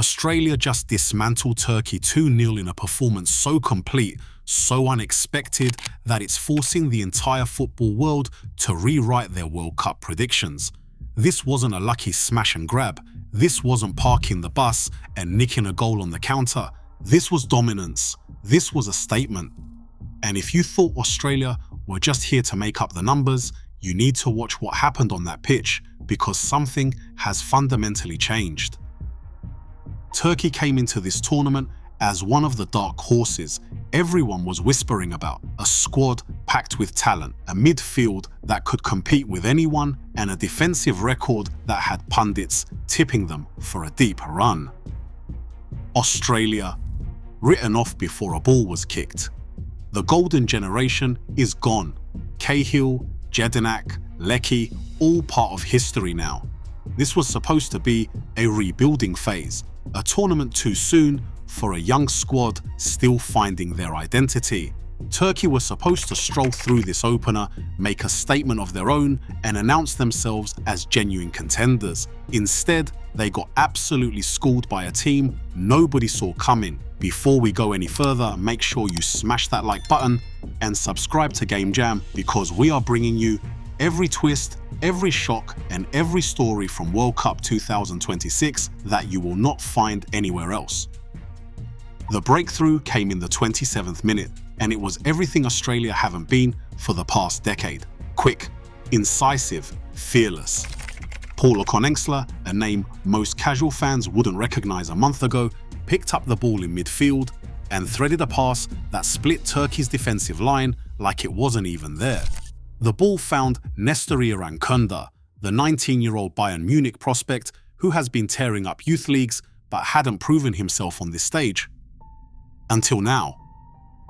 Australia just dismantled Turkey 2-0 in a performance so complete, so unexpected, that it's forcing the entire football world to rewrite their World Cup predictions. This wasn't a lucky smash and grab. This wasn't parking the bus and nicking a goal on the counter. This was dominance. This was a statement. And if you thought Australia were just here to make up the numbers, you need to watch what happened on that pitch, because something has fundamentally changed. Turkey came into this tournament as one of the dark horses everyone was whispering about. A squad packed with talent, a midfield that could compete with anyone, and a defensive record that had pundits tipping them for a deep run. Australia, written off before a ball was kicked. The golden generation is gone. Cahill, Jedinak, Leckie, all part of history now. This was supposed to be a rebuilding phase, a tournament too soon for a young squad still finding their identity. Turkey was supposed to stroll through this opener, make a statement of their own, and announce themselves as genuine contenders. Instead, they got absolutely schooled by a team nobody saw coming. Before we go any further, make sure you smash that like button and subscribe to Game Jam, because we are bringing you every twist, every shock, and every story from World Cup 2026 that you will not find anywhere else. The breakthrough came in the 27th minute, and it was everything Australia haven't been for the past decade. Quick, incisive, fearless. Paul Okon-Engstler, a name most casual fans wouldn't recognize a month ago, picked up the ball in midfield and threaded a pass that split Turkey's defensive line like it wasn't even there. The ball found Nestory Irankunda, the 19-year-old Bayern Munich prospect who has been tearing up youth leagues but hadn't proven himself on this stage. Until now.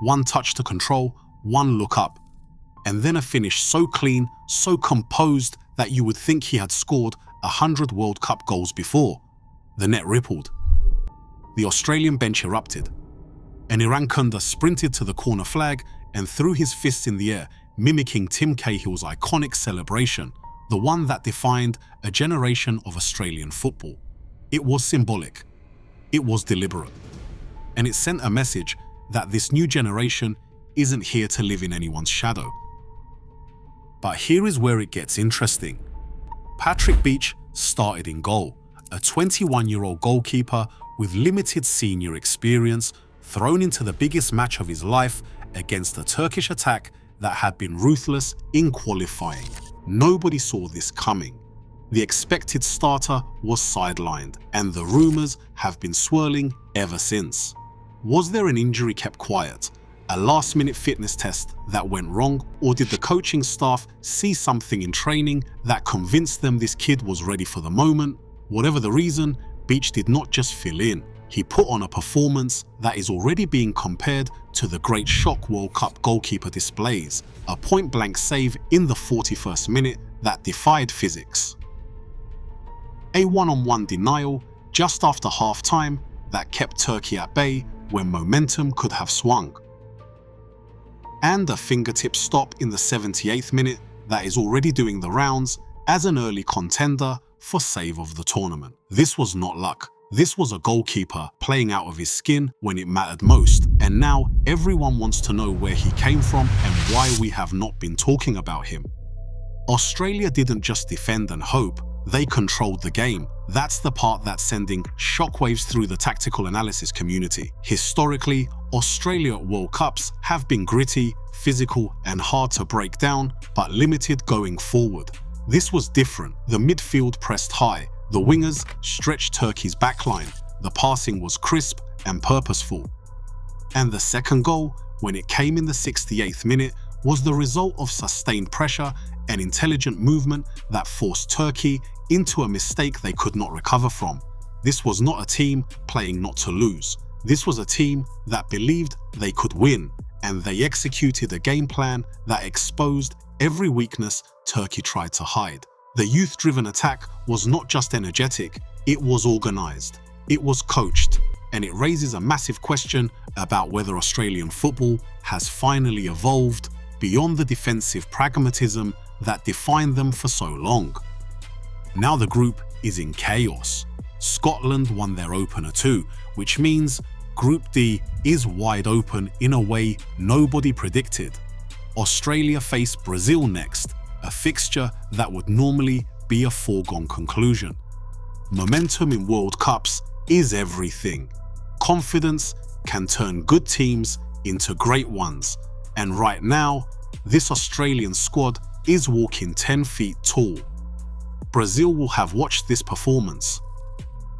One touch to control, one look up, and then a finish so clean, so composed that you would think he had scored 100 World Cup goals before. The net rippled. The Australian bench erupted, and Irankunda sprinted to the corner flag and threw his fists in the air, mimicking Tim Cahill's iconic celebration, the one that defined a generation of Australian football. It was symbolic. It was deliberate. And it sent a message that this new generation isn't here to live in anyone's shadow. But here is where it gets interesting. Patrick Beach started in goal, a 21-year-old goalkeeper with limited senior experience, thrown into the biggest match of his life against a Turkish attack that had been ruthless in qualifying. Nobody saw this coming. The expected starter was sidelined, and the rumours have been swirling ever since. Was there an injury kept quiet, a last-minute fitness test that went wrong, or did the coaching staff see something in training that convinced them this kid was ready for the moment? Whatever the reason, Beach did not just fill in. He put on a performance that is already being compared to the great shock World Cup goalkeeper displays, a point-blank save in the 41st minute that defied physics. A one-on-one denial just after half-time that kept Turkey at bay when momentum could have swung. And a fingertip stop in the 78th minute that is already doing the rounds as an early contender for save of the tournament. This was not luck. This was a goalkeeper playing out of his skin when it mattered most, and now everyone wants to know where he came from and why we have not been talking about him. Australia didn't just defend and hope, they controlled the game. That's the part that's sending shockwaves through the tactical analysis community. Historically, Australia at World Cups have been gritty, physical, and hard to break down, but limited going forward. This was different. The midfield pressed high. The wingers stretched Turkey's backline. The passing was crisp and purposeful. And the second goal, when it came in the 68th minute, was the result of sustained pressure and intelligent movement that forced Turkey into a mistake they could not recover from. This was not a team playing not to lose. This was a team that believed they could win, and they executed a game plan that exposed every weakness Turkey tried to hide. The youth-driven attack was not just energetic, it was organized, it was coached, and it raises a massive question about whether Australian football has finally evolved beyond the defensive pragmatism that defined them for so long. Now the group is in chaos. Scotland won their opener too, which means Group D is wide open in a way nobody predicted. Australia face Brazil next, a fixture that would normally be a foregone conclusion. Momentum in World Cups is everything. Confidence can turn good teams into great ones, and right now, this Australian squad is walking 10 feet tall. Brazil will have watched this performance.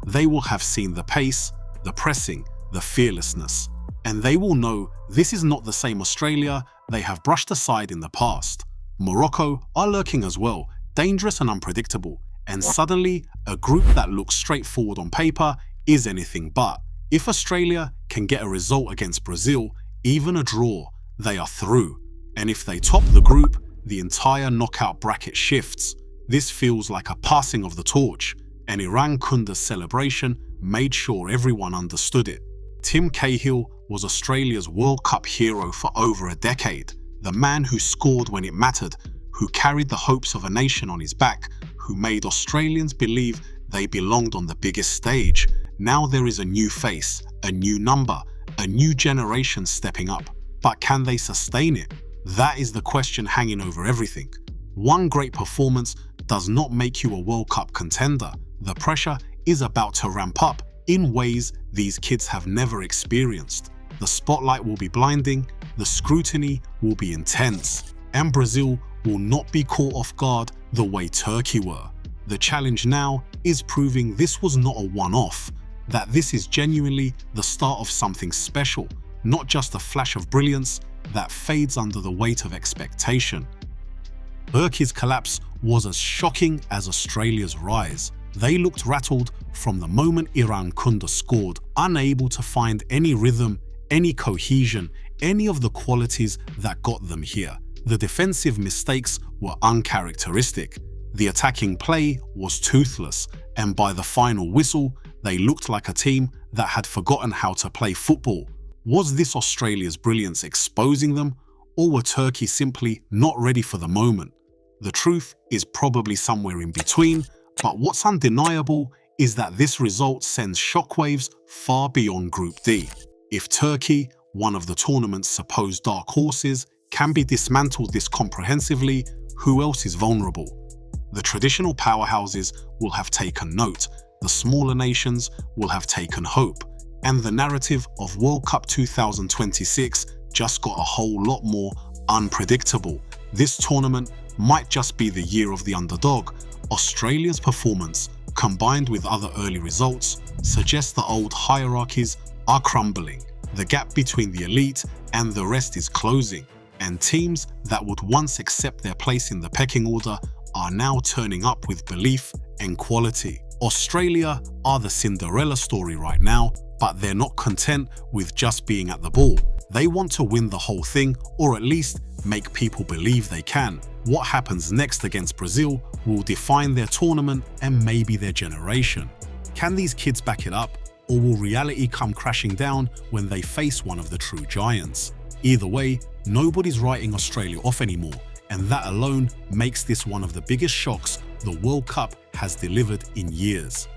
They will have seen the pace, the pressing, the fearlessness, and they will know this is not the same Australia they have brushed aside in the past. Morocco are lurking as well, dangerous and unpredictable, and suddenly a group that looks straightforward on paper is anything but. If Australia can get a result against Brazil, even a draw, they are through. And if they top the group, the entire knockout bracket shifts. This feels like a passing of the torch, and Irankunda's celebration made sure everyone understood it. Tim Cahill was Australia's World Cup hero for over a decade, the man who scored when it mattered, who carried the hopes of a nation on his back, who made Australians believe they belonged on the biggest stage. Now there is a new face, a new number, a new generation stepping up. But can they sustain it? That is the question hanging over everything. One great performance does not make you a World Cup contender. The pressure is about to ramp up in ways these kids have never experienced. The spotlight will be blinding, the scrutiny will be intense, and Brazil will not be caught off guard the way Turkey were. The challenge now is proving this was not a one-off, that this is genuinely the start of something special, not just a flash of brilliance that fades under the weight of expectation. Turkey's collapse was as shocking as Australia's rise. They looked rattled from the moment Irankunda scored, unable to find any rhythm, any cohesion, any of the qualities that got them here. The defensive mistakes were uncharacteristic. The attacking play was toothless, and by the final whistle, they looked like a team that had forgotten how to play football. Was this Australia's brilliance exposing them, or were Turkey simply not ready for the moment? The truth is probably somewhere in between, but what's undeniable is that this result sends shockwaves far beyond Group D. If Turkey, one of the tournament's supposed dark horses, can be dismantled this comprehensively, who else is vulnerable? The traditional powerhouses will have taken note, the smaller nations will have taken hope, and the narrative of World Cup 2026 just got a whole lot more unpredictable. This tournament might just be the year of the underdog. Australia's performance, combined with other early results, suggests the old hierarchies are crumbling. The gap between the elite and the rest is closing, and teams that would once accept their place in the pecking order are now turning up with belief and quality. Australia are the Cinderella story right now, but they're not content with just being at the ball. They want to win the whole thing, or at least make people believe they can. What happens next against Brazil will define their tournament and maybe their generation. Can these kids back it up, or will reality come crashing down when they face one of the true giants? Either way, nobody's writing Australia off anymore, and that alone makes this one of the biggest shocks the World Cup has delivered in years.